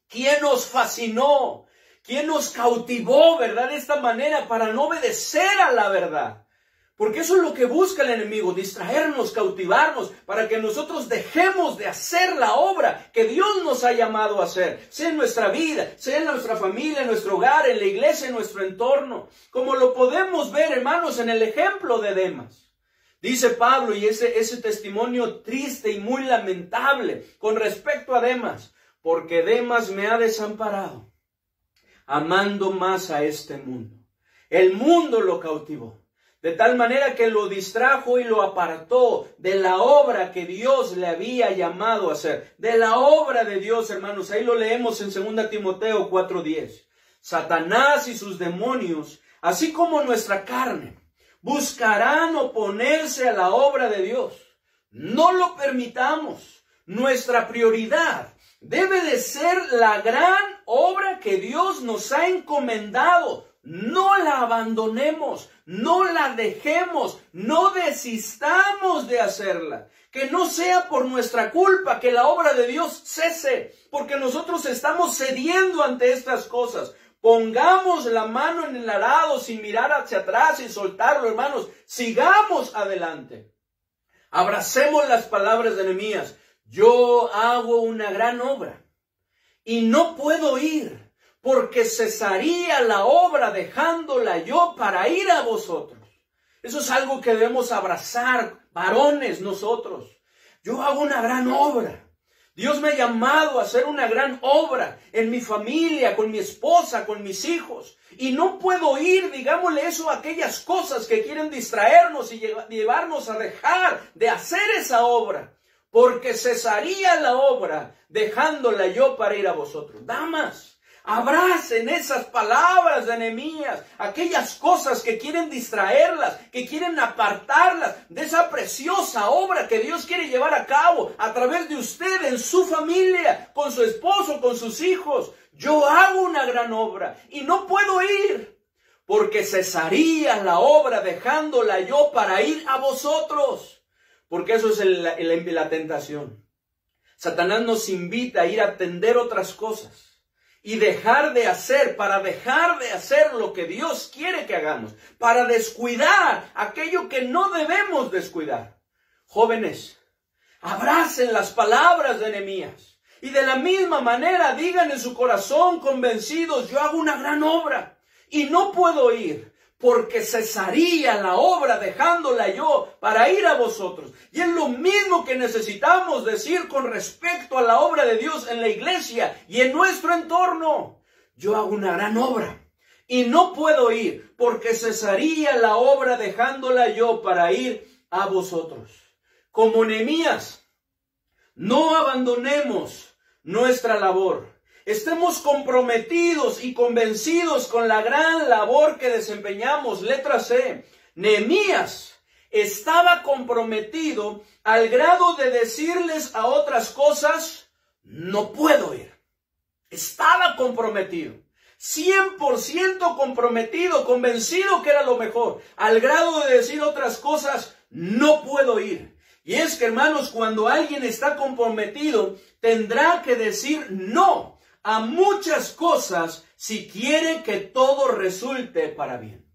Speaker 1: ¿Quién nos fascinó? ¿Quién nos cautivó, verdad, de esta manera para no obedecer a la verdad? Porque eso es lo que busca el enemigo, distraernos, cautivarnos, para que nosotros dejemos de hacer la obra que Dios nos ha llamado a hacer, sea en nuestra vida, sea en nuestra familia, en nuestro hogar, en la iglesia, en nuestro entorno, como lo podemos ver, hermanos, en el ejemplo de Demas. Dice Pablo, y ese testimonio triste y muy lamentable con respecto a Demas, porque Demas me ha desamparado, amando más a este mundo. El mundo lo cautivó. De tal manera que lo distrajo y lo apartó de la obra que Dios le había llamado a hacer. De la obra de Dios, hermanos. Ahí lo leemos en 2 Timoteo 4:10. Satanás y sus demonios, así como nuestra carne, buscarán oponerse a la obra de Dios. No lo permitamos. Nuestra prioridad debe de ser la gran obra que Dios nos ha encomendado. No la abandonemos, no la dejemos, no desistamos de hacerla. Que no sea por nuestra culpa que la obra de Dios cese, porque nosotros estamos cediendo ante estas cosas. Pongamos la mano en el arado sin mirar hacia atrás y soltarlo, hermanos. Sigamos adelante. Abracemos las palabras de Nehemías. Yo hago una gran obra y no puedo ir, porque cesaría la obra dejándola yo para ir a vosotros. Eso es algo que debemos abrazar, varones nosotros. Yo hago una gran obra. Dios me ha llamado a hacer una gran obra en mi familia, con mi esposa, con mis hijos. Y no puedo ir, digámosle eso, a aquellas cosas que quieren distraernos y llevarnos a dejar de hacer esa obra. Porque cesaría la obra dejándola yo para ir a vosotros. Damas, abracen esas palabras de Nehemías, aquellas cosas que quieren distraerlas, que quieren apartarlas de esa preciosa obra que Dios quiere llevar a cabo a través de usted, en su familia, con su esposo, con sus hijos. Yo hago una gran obra y no puedo ir, porque cesaría la obra dejándola yo para ir a vosotros. Porque eso es la tentación. Satanás nos invita a ir a atender otras cosas y dejar de hacer, para dejar de hacer lo que Dios quiere que hagamos, para descuidar aquello que no debemos descuidar. Jóvenes, abracen las palabras de Nehemías y de la misma manera digan en su corazón convencidos, yo hago una gran obra y no puedo ir, porque cesaría la obra dejándola yo para ir a vosotros. Y es lo mismo que necesitamos decir con respecto a la obra de Dios en la iglesia y en nuestro entorno. Yo hago una gran obra y no puedo ir, porque cesaría la obra dejándola yo para ir a vosotros. Como Nehemías, no abandonemos nuestra labor. Estemos comprometidos y convencidos con la gran labor que desempeñamos. Letra C. Nehemías estaba comprometido al grado de decirles a otras cosas, no puedo ir. Estaba comprometido. 100% comprometido, convencido que era lo mejor. Al grado de decir otras cosas, no puedo ir. Y es que, hermanos, cuando alguien está comprometido, tendrá que decir no a muchas cosas si quiere que todo resulte para bien.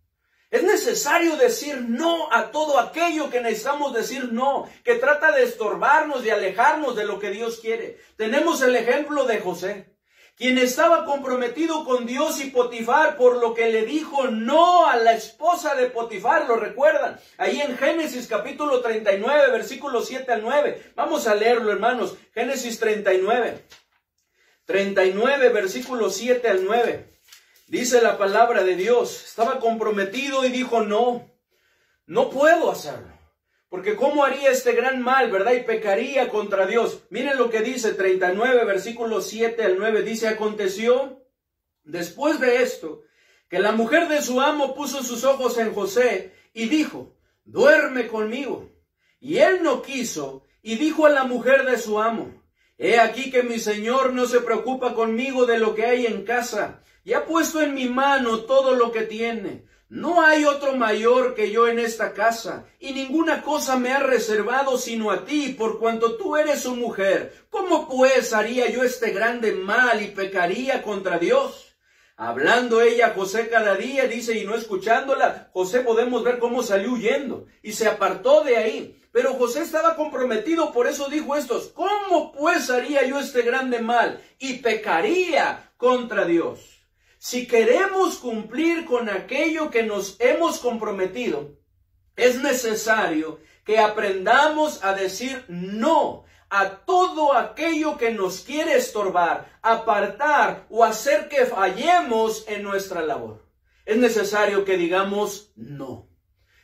Speaker 1: Es necesario decir no a todo aquello que necesitamos decir no, que trata de estorbarnos, de alejarnos de lo que Dios quiere. Tenemos el ejemplo de José, quien estaba comprometido con Dios y Potifar, por lo que le dijo no a la esposa de Potifar, ¿lo recuerdan? Ahí en Génesis capítulo 39, versículos 7 al 9. Vamos a leerlo, hermanos. Génesis 39, versículos 7 al 9. Dice la palabra de Dios, estaba comprometido y dijo no puedo hacerlo. Porque ¿cómo haría este gran mal, verdad? Y pecaría contra Dios. Miren lo que dice 39, versículos 7 al 9. Dice, aconteció después de esto, que la mujer de su amo puso sus ojos en José y dijo, duerme conmigo. Y él no quiso y dijo a la mujer de su amo, he aquí que mi señor no se preocupa conmigo de lo que hay en casa, y ha puesto en mi mano todo lo que tiene. No hay otro mayor que yo en esta casa, y ninguna cosa me ha reservado sino a ti, por cuanto tú eres su mujer. ¿Cómo pues haría yo este grande mal y pecaría contra Dios? Hablando ella a José cada día, dice, y no escuchándola, José podemos ver cómo salió huyendo y se apartó de ahí. Pero José estaba comprometido, por eso dijo estos, ¿cómo pues haría yo este grande mal? Y pecaría contra Dios. Si queremos cumplir con aquello que nos hemos comprometido, es necesario que aprendamos a decir no a todo aquello que nos quiere estorbar, apartar o hacer que fallemos en nuestra labor. Es necesario que digamos no.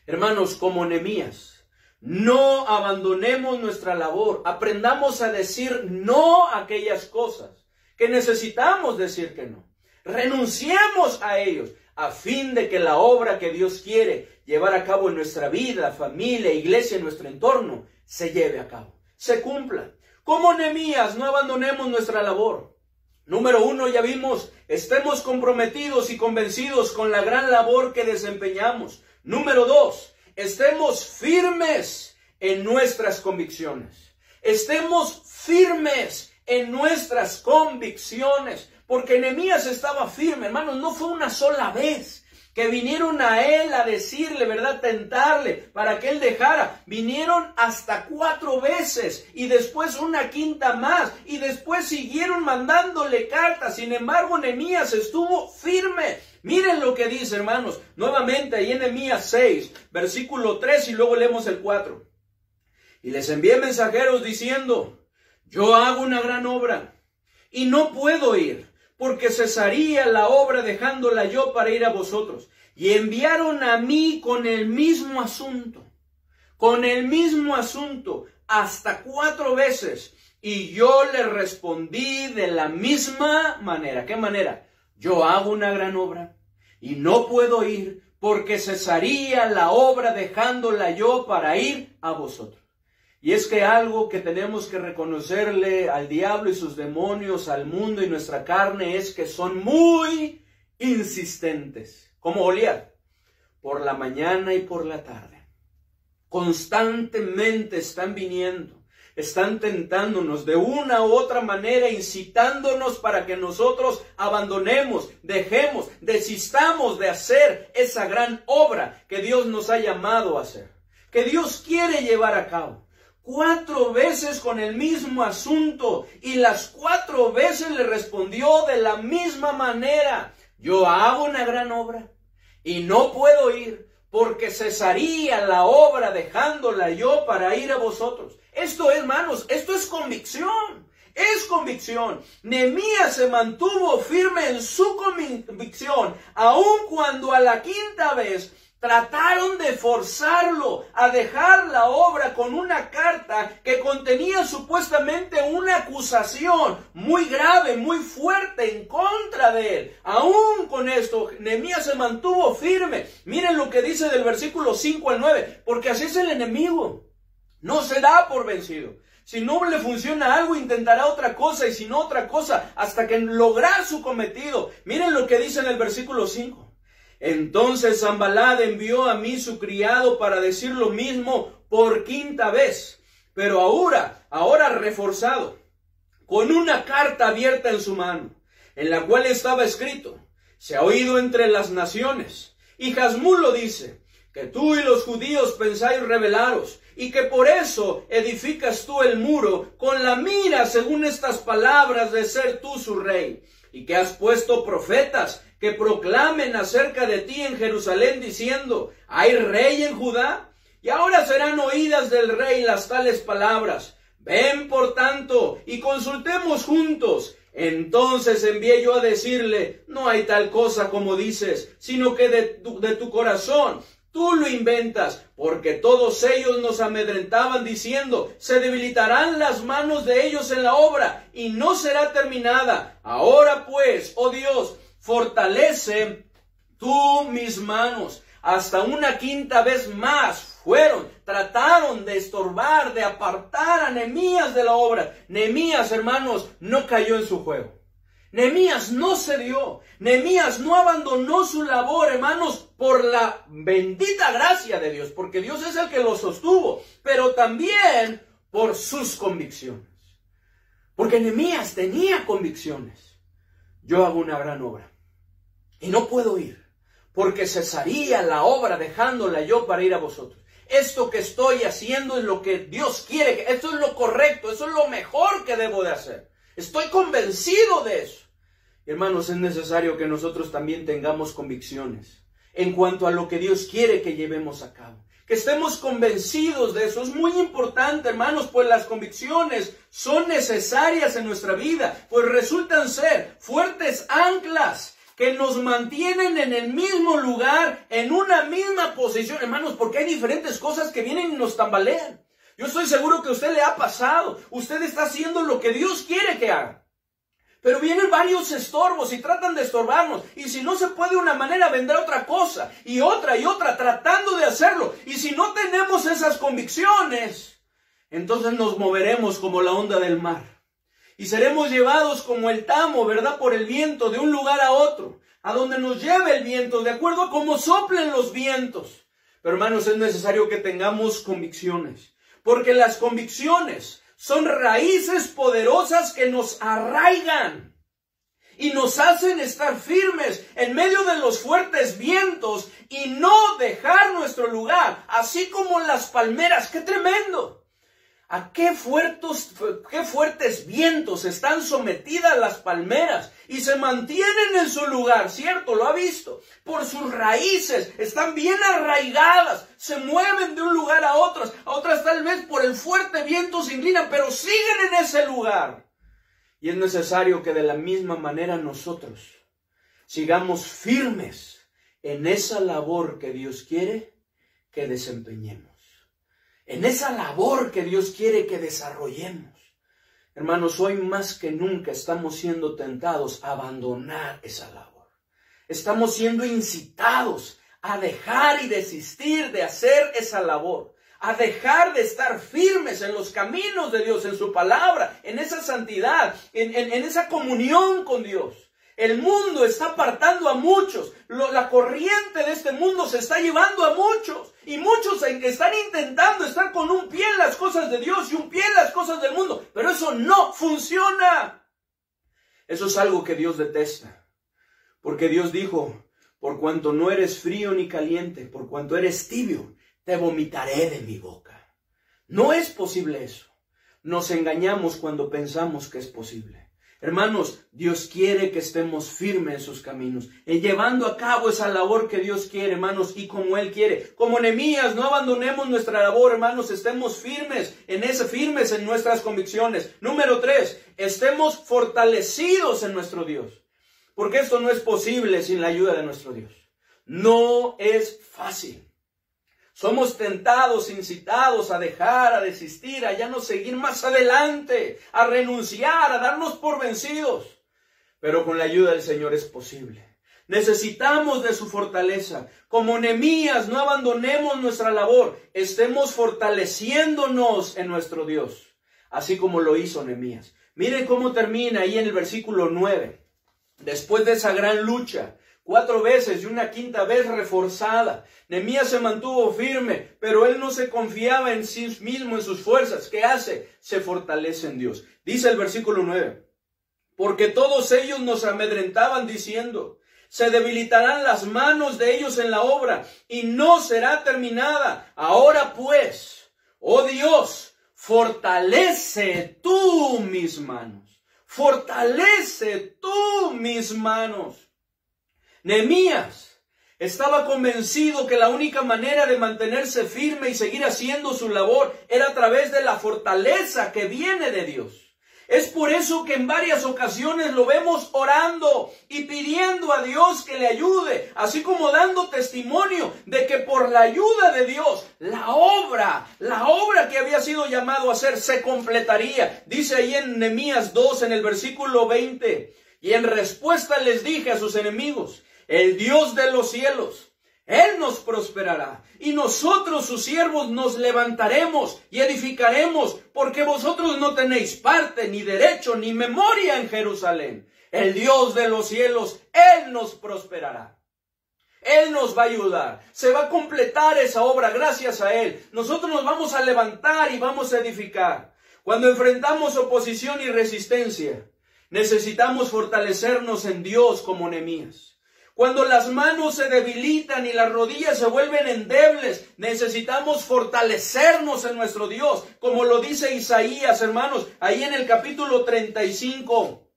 Speaker 1: Hermanos, como Nehemías, no abandonemos nuestra labor. Aprendamos a decir no a aquellas cosas que necesitamos decir que no. Renunciemos a ellos a fin de que la obra que Dios quiere llevar a cabo en nuestra vida, familia, iglesia, en nuestro entorno, se lleve a cabo, se cumpla. Como Nehemías, no abandonemos nuestra labor. Número 1, ya vimos, estemos comprometidos y convencidos con la gran labor que desempeñamos. Número 2, estemos firmes en nuestras convicciones. Estemos firmes en nuestras convicciones. Porque Nehemías estaba firme, hermanos, no fue una sola vez que vinieron a él a decirle, ¿verdad?, tentarle para que él dejara. Vinieron hasta 4 veces y después una quinta más y después siguieron mandándole cartas. Sin embargo, Nehemías estuvo firme. Miren lo que dice, hermanos, nuevamente ahí en Nehemías 6, versículo 3 y luego leemos el 4. Y les envié mensajeros diciendo, yo hago una gran obra y no puedo ir, porque cesaría la obra dejándola yo para ir a vosotros. Y enviaron a mí con el mismo asunto, hasta 4 veces. Y yo le respondí de la misma manera. ¿Qué manera? Yo hago una gran obra y no puedo ir, porque cesaría la obra dejándola yo para ir a vosotros. Y es que algo que tenemos que reconocerle al diablo y sus demonios, al mundo y nuestra carne, es que son muy insistentes. Como Goliat, por la mañana y por la tarde. Constantemente están viniendo, están tentándonos de una u otra manera, incitándonos para que nosotros abandonemos, dejemos, desistamos de hacer esa gran obra que Dios nos ha llamado a hacer, que Dios quiere llevar a cabo. 4 veces con el mismo asunto y las 4 veces le respondió de la misma manera. Yo hago una gran obra y no puedo ir, porque cesaría la obra dejándola yo para ir a vosotros. Esto, hermanos, esto es convicción. Es convicción. Nehemías se mantuvo firme en su convicción, aun cuando a la 5ª vez trataron de forzarlo a dejar la obra con una carta que contenía supuestamente una acusación muy grave, muy fuerte en contra de él. Aún con esto, Nehemías se mantuvo firme. Miren lo que dice del versículo 5 al 9, porque así es el enemigo. No se da por vencido. Si no le funciona algo, intentará otra cosa, y si no otra cosa, hasta que lograr su cometido. Miren lo que dice en el versículo 5. Entonces Sanballat envió a mí su criado para decir lo mismo por 5ª vez, pero ahora reforzado, con una carta abierta en su mano, en la cual estaba escrito, se ha oído entre las naciones, y Jasmulo dice, que tú y los judíos pensáis rebelaros, y que por eso edificas tú el muro, con la mira, según estas palabras, de ser tú su rey, y que has puesto profetas, que proclamen acerca de ti en Jerusalén, diciendo, ¿hay rey en Judá? Y ahora serán oídas del rey las tales palabras. Ven, por tanto, y consultemos juntos. Entonces envié yo a decirle, no hay tal cosa como dices, sino que de tu corazón tú lo inventas, porque todos ellos nos amedrentaban diciendo, se debilitarán las manos de ellos en la obra, y no será terminada. Ahora pues, oh Dios, fortalece tú mis manos. Hasta una 5ª vez más trataron de estorbar, de apartar a Nehemías de la obra. Nehemías, hermanos, no cayó en su juego. Nehemías no cedió. Nehemías no abandonó su labor, hermanos, por la bendita gracia de Dios, porque Dios es el que lo sostuvo, pero también por sus convicciones. Porque Nehemías tenía convicciones. Yo hago una gran obra y no puedo ir, porque cesaría la obra dejándola yo para ir a vosotros. Esto que estoy haciendo es lo que Dios quiere, esto es lo correcto, eso es lo mejor que debo de hacer. Estoy convencido de eso. Hermanos, es necesario que nosotros también tengamos convicciones en cuanto a lo que Dios quiere que llevemos a cabo. Que estemos convencidos de eso. Es muy importante, hermanos, pues las convicciones son necesarias en nuestra vida, pues resultan ser fuertes anclas que nos mantienen en el mismo lugar, en una misma posición, hermanos, porque hay diferentes cosas que vienen y nos tambalean. Yo estoy seguro que a usted le ha pasado. Usted está haciendo lo que Dios quiere que haga. Pero vienen varios estorbos y tratan de estorbarnos. Y si no se puede de una manera, vendrá otra cosa. Y otra tratando de hacerlo. Y si no tenemos esas convicciones, entonces nos moveremos como la onda del mar. Y seremos llevados como el tamo, ¿verdad? Por el viento de un lugar a otro. A donde nos lleve el viento, de acuerdo a cómo soplen los vientos. Pero hermanos, es necesario que tengamos convicciones. Porque las convicciones son raíces poderosas que nos arraigan y nos hacen estar firmes en medio de los fuertes vientos y no dejar nuestro lugar, así como las palmeras. ¡Qué tremendo! ¿A qué fuertes vientos están sometidas las palmeras y se mantienen en su lugar? ¿Cierto? Lo ha visto. Por sus raíces están bien arraigadas, se mueven de un lugar a otras tal vez por el fuerte viento se inclinan, pero siguen en ese lugar. Y es necesario que de la misma manera nosotros sigamos firmes en esa labor que Dios quiere que desempeñemos. En esa labor que Dios quiere que desarrollemos. Hermanos, hoy más que nunca estamos siendo tentados a abandonar esa labor. Estamos siendo incitados a dejar y desistir de hacer esa labor. A dejar de estar firmes en los caminos de Dios, en su palabra, en esa santidad, en esa comunión con Dios. El mundo está apartando a muchos. La corriente de este mundo se está llevando a muchos. Y muchos están intentando estar con un pie en las cosas de Dios y un pie en las cosas del mundo. Pero eso no funciona. Eso es algo que Dios detesta. Porque Dios dijo, por cuanto no eres frío ni caliente, por cuanto eres tibio, te vomitaré de mi boca. No es posible eso. Nos engañamos cuando pensamos que es posible. Hermanos, Dios quiere que estemos firmes en sus caminos, llevando a cabo esa labor que Dios quiere, hermanos, y como Él quiere. Como Nehemías, no abandonemos nuestra labor, hermanos, estemos firmes en nuestras convicciones. Número 3, estemos fortalecidos en nuestro Dios, porque esto no es posible sin la ayuda de nuestro Dios. No es fácil. Somos tentados, incitados a dejar, a desistir, a ya no seguir más adelante, a renunciar, a darnos por vencidos. Pero con la ayuda del Señor es posible. Necesitamos de su fortaleza. Como Nehemías, no abandonemos nuestra labor. Estemos fortaleciéndonos en nuestro Dios, así como lo hizo Nehemías. Miren cómo termina ahí en el versículo 9. Después de esa gran lucha, 4 veces y una quinta vez reforzada, Nehemías se mantuvo firme, pero él no se confiaba en sí mismo, en sus fuerzas. ¿Qué hace? Se fortalece en Dios. Dice el versículo 9, porque todos ellos nos amedrentaban diciendo, se debilitarán las manos de ellos en la obra y no será terminada. Ahora pues, oh Dios, fortalece tú mis manos. Fortalece tú mis manos. Nehemías estaba convencido que la única manera de mantenerse firme y seguir haciendo su labor era a través de la fortaleza que viene de Dios. Es por eso que en varias ocasiones lo vemos orando y pidiendo a Dios que le ayude, así como dando testimonio de que por la ayuda de Dios, la obra que había sido llamado a hacer se completaría. Dice ahí en Nehemías 2, en el versículo 20, y en respuesta les dije a sus enemigos, el Dios de los cielos, Él nos prosperará, y nosotros sus siervos nos levantaremos y edificaremos, porque vosotros no tenéis parte, ni derecho, ni memoria en Jerusalén. El Dios de los cielos, Él nos prosperará. Él nos va a ayudar. Se va a completar esa obra gracias a Él. Nosotros nos vamos a levantar y vamos a edificar. Cuando enfrentamos oposición y resistencia, necesitamos fortalecernos en Dios como Nehemías. Cuando las manos se debilitan y las rodillas se vuelven endebles, necesitamos fortalecernos en nuestro Dios, como lo dice Isaías, hermanos, ahí en el capítulo 35.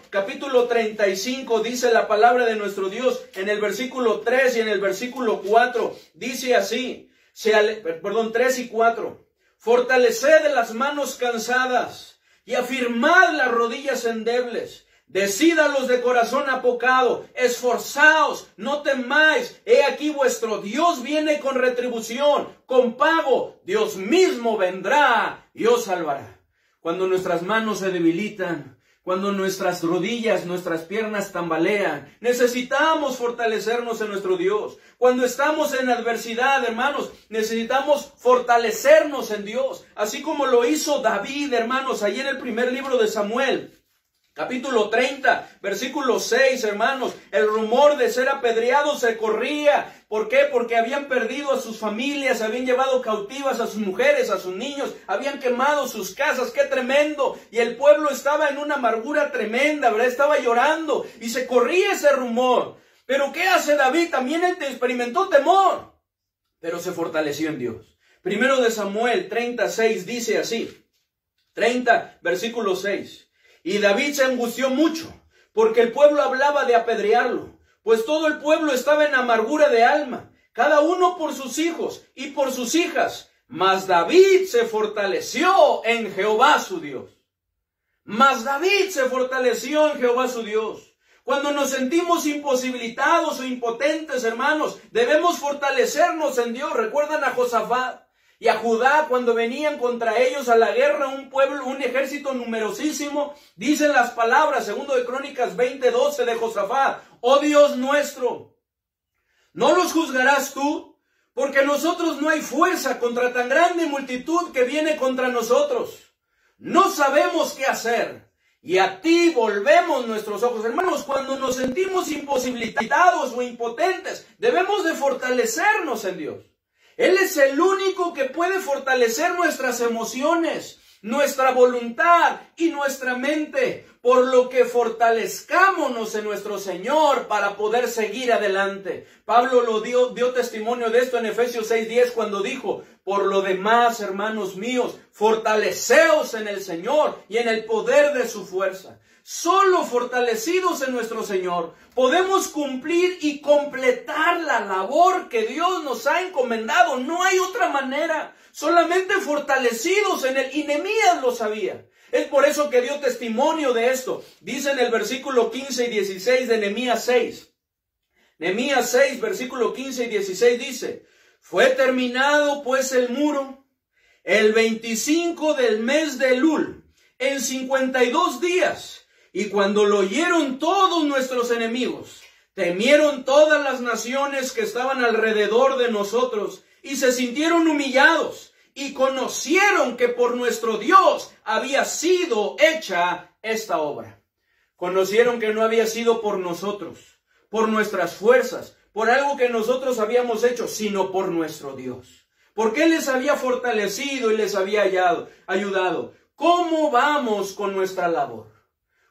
Speaker 1: Capítulo 35, dice la palabra de nuestro Dios, en el versículo 3 y en el versículo 4, dice así, 3 y 4, fortaleced las manos cansadas y afirmad las rodillas endebles. Decid a los de corazón apocado, esforzaos, no temáis, he aquí vuestro Dios viene con retribución, con pago, Dios mismo vendrá y os salvará. Cuando nuestras manos se debilitan, cuando nuestras rodillas, nuestras piernas tambalean, necesitamos fortalecernos en nuestro Dios. Cuando estamos en adversidad, hermanos, necesitamos fortalecernos en Dios, así como lo hizo David, hermanos, ahí en el primer libro de Samuel. Capítulo 30, versículo 6, hermanos, el rumor de ser apedreado se corría. ¿Por qué? Porque habían perdido a sus familias, habían llevado cautivas a sus mujeres, a sus niños, habían quemado sus casas, ¡qué tremendo! Y el pueblo estaba en una amargura tremenda, ¿verdad? Estaba llorando y se corría ese rumor. Pero ¿qué hace David? También él experimentó temor, pero se fortaleció en Dios. Primero de Samuel 36 dice así, 30, versículo 6. Y David se angustió mucho, porque el pueblo hablaba de apedrearlo, pues todo el pueblo estaba en amargura de alma, cada uno por sus hijos y por sus hijas. Mas David se fortaleció en Jehová su Dios. Mas David se fortaleció en Jehová su Dios. Cuando nos sentimos imposibilitados o impotentes, hermanos, debemos fortalecernos en Dios. ¿Recuerdan a Josafat y a Judá cuando venían contra ellos a la guerra, un ejército numerosísimo? Dicen las palabras, segundo de Crónicas 20:12 de Josafat: oh Dios nuestro, ¿no los juzgarás tú? Porque nosotros no hay fuerza contra tan grande multitud que viene contra nosotros. No sabemos qué hacer, y a ti volvemos nuestros ojos. Hermanos, cuando nos sentimos imposibilitados o impotentes, debemos de fortalecernos en Dios. Él es el único que puede fortalecer nuestras emociones, nuestra voluntad y nuestra mente, por lo que fortalezcámonos en nuestro Señor para poder seguir adelante. Pablo dio testimonio de esto en Efesios 6:10 cuando dijo: por lo demás, hermanos míos, fortaleceos en el Señor y en el poder de su fuerza. Solo fortalecidos en nuestro Señor podemos cumplir y completar la labor que Dios nos ha encomendado. No hay otra manera. Solamente fortalecidos en Él. Y Nehemías lo sabía. Es por eso que dio testimonio de esto. Dice en el versículo 15 y 16 de Nehemías 6. Nehemías 6, versículo 15 y 16 dice: fue terminado pues el muro el 25 del mes de Elul, en 52 días. Y cuando lo oyeron todos nuestros enemigos, temieron todas las naciones que estaban alrededor de nosotros, y se sintieron humillados, y conocieron que por nuestro Dios había sido hecha esta obra. Conocieron que no había sido por nosotros, por nuestras fuerzas, por algo que nosotros habíamos hecho, sino por nuestro Dios. Porque Él les había fortalecido y les había ayudado. ¿Cómo vamos con nuestra labor?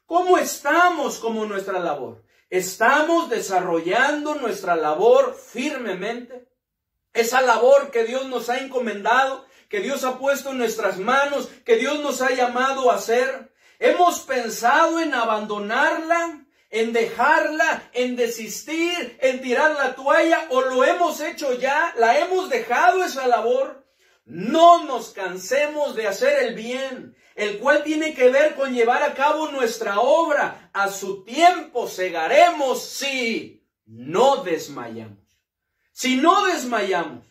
Speaker 1: ¿Cómo estamos como nuestra labor? ¿Estamos desarrollando nuestra labor firmemente? Esa labor que Dios nos ha encomendado, que Dios ha puesto en nuestras manos, que Dios nos ha llamado a hacer. ¿Hemos pensado en abandonarla, en dejarla, en desistir, en tirar la toalla? ¿O lo hemos hecho ya? ¿La hemos dejado esa labor? No nos cansemos de hacer el bien, el cual tiene que ver con llevar a cabo nuestra obra. A su tiempo segaremos si no desmayamos. Si no desmayamos,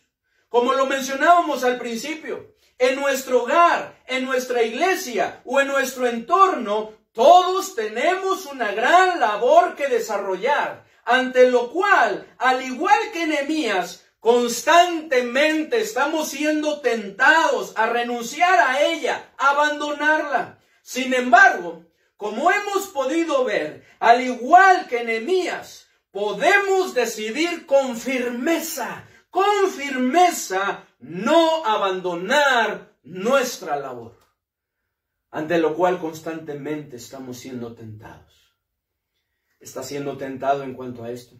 Speaker 1: como lo mencionábamos al principio, en nuestro hogar, en nuestra iglesia o en nuestro entorno, todos tenemos una gran labor que desarrollar, ante lo cual, al igual que Nehemías, constantemente estamos siendo tentados a renunciar a ella, a abandonarla. Sin embargo, como hemos podido ver, al igual que Nehemías, podemos decidir con firmeza, no abandonar nuestra labor, ante lo cual constantemente estamos siendo tentados. está siendo tentado en cuanto a esto.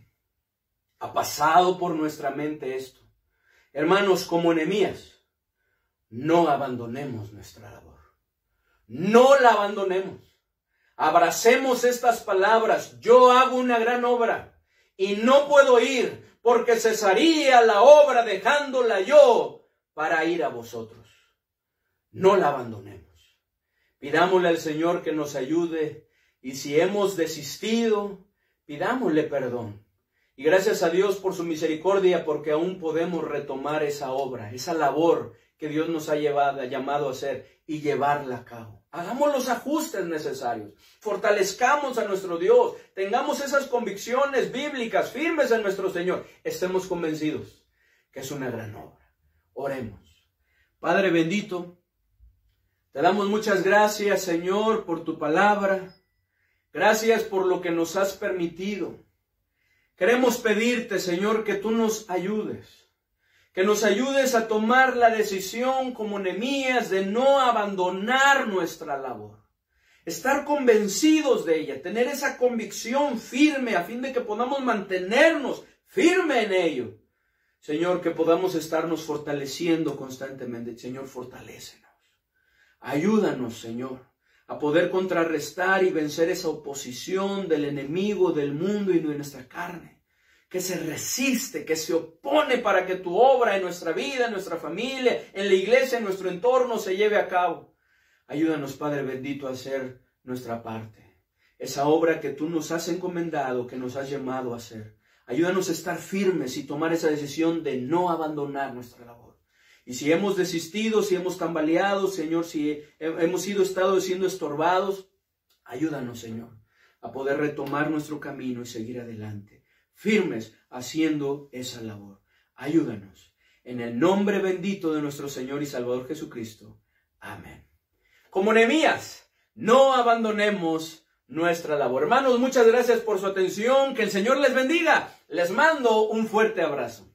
Speaker 1: Ha pasado por nuestra mente esto. Hermanos, como Nehemías, no abandonemos nuestra labor. No la abandonemos. Abracemos estas palabras. Yo hago una gran obra y no puedo ir porque cesaría la obra dejándola yo para ir a vosotros. No la abandonemos. Pidámosle al Señor que nos ayude y si hemos desistido, pidámosle perdón. Y gracias a Dios por su misericordia porque aún podemos retomar esa obra, esa labor que Dios nos ha llamado a hacer y llevarla a cabo. Hagamos los ajustes necesarios, fortalezcamos a nuestro Dios, tengamos esas convicciones bíblicas firmes en nuestro Señor, estemos convencidos que es una gran obra. Oremos. Padre bendito, te damos muchas gracias, Señor, por tu palabra. Gracias por lo que nos has permitido. Queremos pedirte, Señor, que tú nos ayudes. Que nos ayudes a tomar la decisión como Nehemías de no abandonar nuestra labor. Estar convencidos de ella, tener esa convicción firme a fin de que podamos mantenernos firme en ello. Señor, que podamos estarnos fortaleciendo constantemente. Señor, fortalécenos. Ayúdanos, Señor, a poder contrarrestar y vencer esa oposición del enemigo, del mundo y de nuestra carne. Que se resiste, que se opone para que tu obra en nuestra vida, en nuestra familia, en la iglesia, en nuestro entorno se lleve a cabo. Ayúdanos, Padre bendito, a hacer nuestra parte. Esa obra que tú nos has encomendado, que nos has llamado a hacer. Ayúdanos a estar firmes y tomar esa decisión de no abandonar nuestra labor. Y si hemos desistido, si hemos tambaleado, Señor, si hemos estado siendo estorbados, ayúdanos, Señor, a poder retomar nuestro camino y seguir adelante. Firmes haciendo esa labor. Ayúdanos. En el nombre bendito de nuestro Señor y Salvador Jesucristo. Amén. Como Nehemías, no abandonemos nuestra labor. Hermanos, muchas gracias por su atención. Que el Señor les bendiga. Les mando un fuerte abrazo.